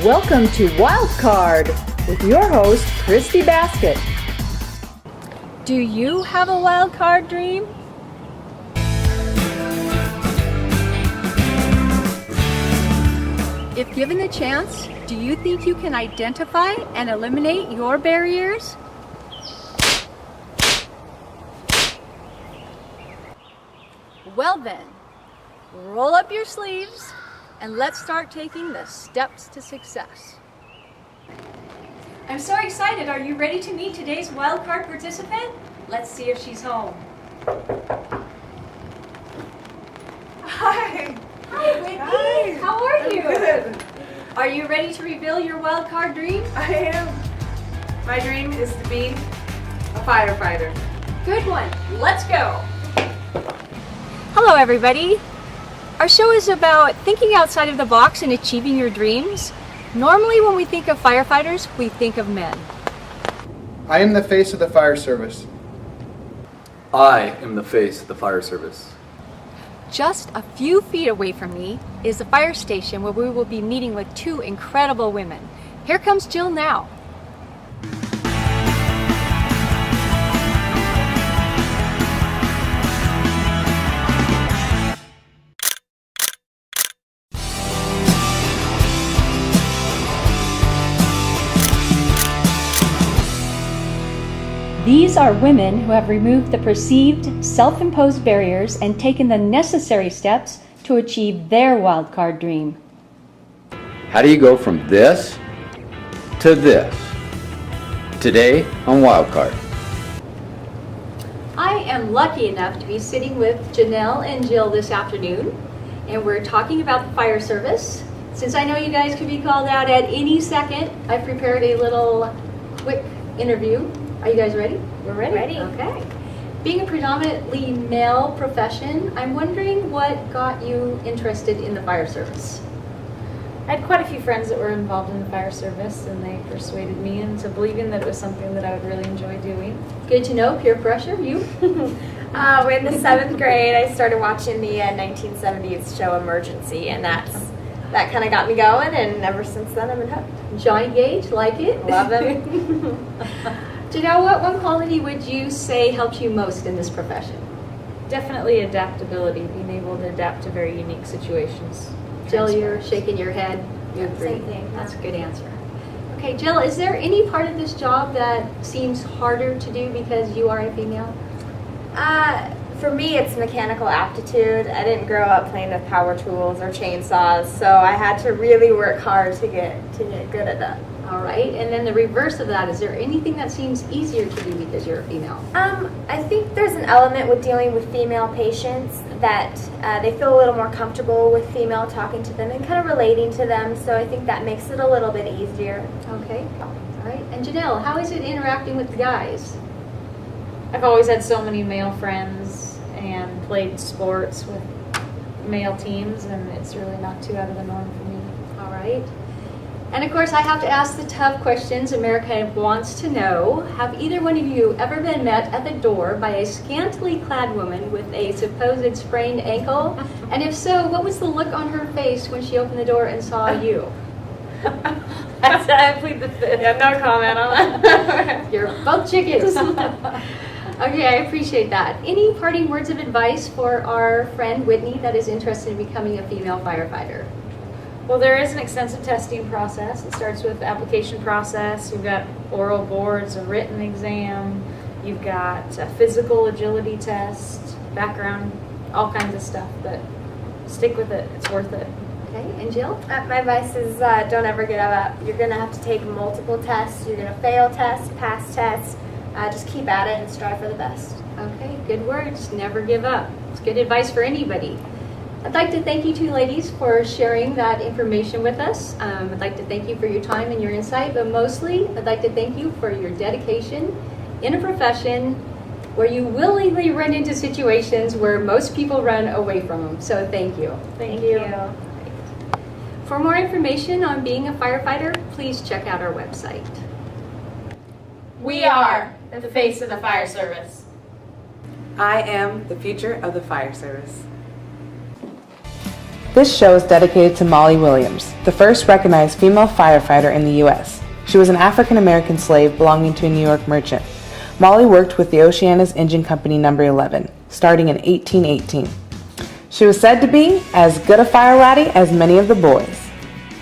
Welcome to Wildcard with your host, Christy Baskett. Do you have a wild card dream? If given the chance, do you think you can identify and eliminate your barriers? Well then, roll up your sleeves and let's start taking the steps to success. I'm so excited. Are you ready to meet today's wildcard participant? Let's see if she's home. Hi. Hi, Whitney. Hi. How are you? Good. Are you ready to reveal your wildcard dream? I am. My dream is to be a firefighter. Good one. Let's go. Hello, everybody. Our show is about thinking outside of the box and achieving your dreams. Normally, when we think of firefighters, we think of men. I am the face of the fire service. I am the face of the fire service. Just a few feet away from me is the fire station where we will be meeting with two incredible women. Here comes Jill now. These are women who have removed the perceived, self-imposed barriers and taken the necessary steps to achieve their wildcard dream. How do you go from this to this? Today on Wildcard. I am lucky enough to be sitting with Janelle and Jill this afternoon, and we're talking about the fire service. Since I know you guys could be called out at any second, I've prepared a little quick interview. Are you guys ready? We're ready. Okay. Being a predominantly male profession, I'm wondering what got you interested in the fire service? I had quite a few friends that were involved in the fire service, and they persuaded me into believing that it was something that I would really enjoy doing. Good to know. Peer pressure. You? In the 7th grade, I started watching the 1970s show Emergency, and that kind of got me going, and ever since then I've been hooked. Johnny Gage, like it? Love him. Janelle, what one quality would you say helps you most in this profession? Definitely adaptability, being able to adapt to very unique situations. Jill, you're shaking your head. You agree. Same thing. That's a good answer. Okay, Jill, is there any part of this job that seems harder to do because you are a female? For me, it's mechanical aptitude. I didn't grow up playing with power tools or chainsaws, so I had to really work hard to get good at that. All right, and then the reverse of that, is there anything that seems easier to do because you're a female? I think there's an element with dealing with female patients that they feel a little more comfortable with female talking to them and kind of relating to them, so I think that makes it a little bit easier. Okay, all right. And Janelle, how is it interacting with the guys? I've always had so many male friends and played sports with male teams, and it's really not too out of the norm for me. All right. And of course, I have to ask the tough questions America wants to know. Have either one of you ever been met at the door by a scantily clad woman with a supposed sprained ankle? And if so, what was the look on her face when she opened the door and saw you? I plead the fifth. Yeah, no comment on that. You're both chickens. Okay, I appreciate that. Any parting words of advice for our friend Whitney that is interested in becoming a female firefighter? Well, there is an extensive testing process. It starts with the application process. You've got oral boards, a written exam. You've got a physical agility test, background, all kinds of stuff. But stick with it. It's worth it. Okay, and Jill? My advice is don't ever give up. You're going to have to take multiple tests. You're going to fail tests, pass tests. Just keep at it and strive for the best. Okay, good words. Never give up. It's good advice for anybody. I'd like to thank you two ladies for sharing that information with us. I'd like to thank you for your time and your insight, but mostly I'd like to thank you for your dedication in a profession where you willingly run into situations where most people run away from them. So thank you. Thank you. For more information on being a firefighter, please check out our website. We are the face of the fire service. I am the future of the fire service. This show is dedicated to Molly Williams, the first recognized female firefighter in the U.S. She was an African-American slave belonging to a New York merchant. Molly worked with the Oceana's Engine Company No. 11, starting in 1818. She was said to be as good a fire laddie as many of the boys.